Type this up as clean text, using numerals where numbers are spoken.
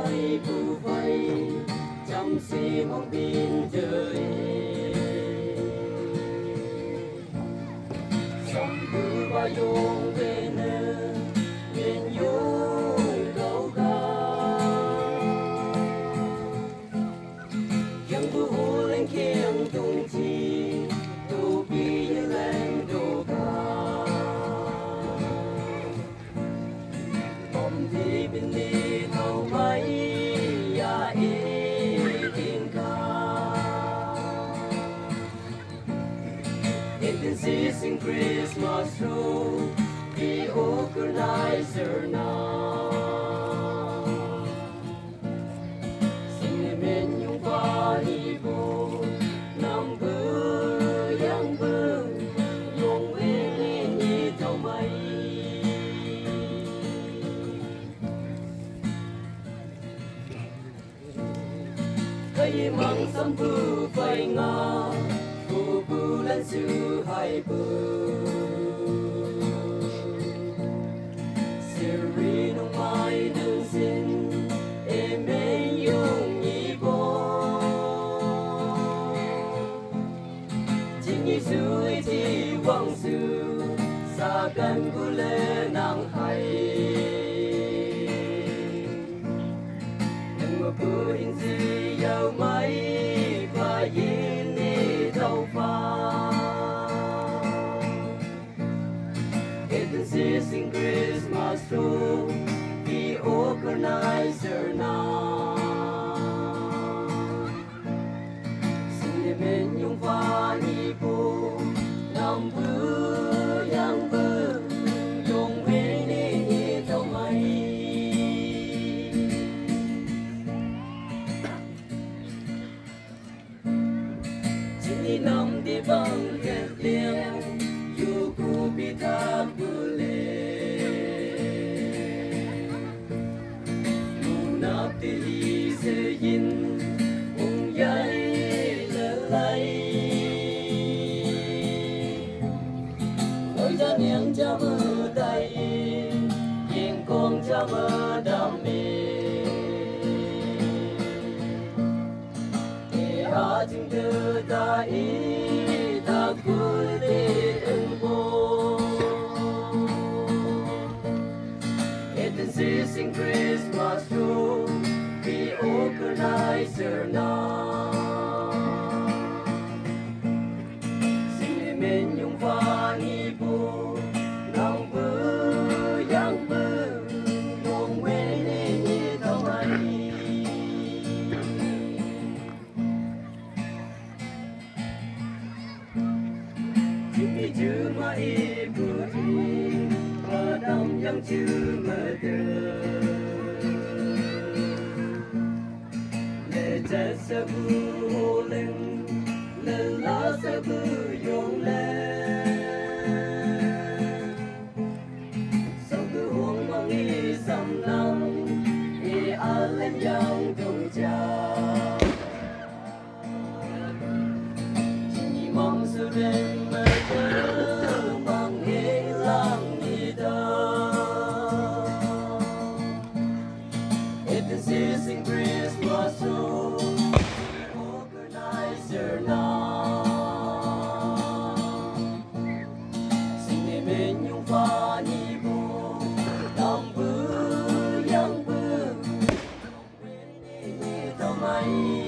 hai bù vây chăm si mong tin trời sông cứ ba dung về nơi miền dung câu ca yang bu hồ lên kiêng tung chi tu bi như lên đồ ca bom thì bên đi thâu mấy ya ý tiếng ca This in Christmas room the organizer now xin men nhung qua hi vô năm bữa yang bữa dùng lên như thâu mấy cây măng sâm bự phai ngà bù lên sự hai bờ siri nông mai nương xin em yung nhị bò chỉ như suy chỉ quang sự xa gần cu lê nàng hay nhưng mà bữa hình gì giàu mấy và yên đi đâu This in Christmas room, the organizer now. Xin men nhung pha ni bu, nam bư yang bư, dùng về đi thâu mấy. Chỉ đi nằm đi bằng kẹt liang, dù cu bị thác bư lê. Tì sẽ in cùng giấy lỡ lấy ôi cha niềng cha mơ tay yên con cha mơ đam mê thì hạ chừng tư ta ý ta cuối tê ưng bố This in Christmas room the organizer now xin men nhung pha ni bu lòng bư yang bư dùng quê đi như thâu mấy chỉ vì chữ mà y bư đi và đam yang chữ mà Cha sẽ bư hồ lên lên lá sẽ bư yong lên sau cứ huống mang đi xăm năm thì ăn lên yang cùng cha chỉ mong sự đến mơ thơ mang nghe lắng đi đâu This is in Christmas room now xin men nhung pha ni bu nam bư yang bư quên đi thâu mấy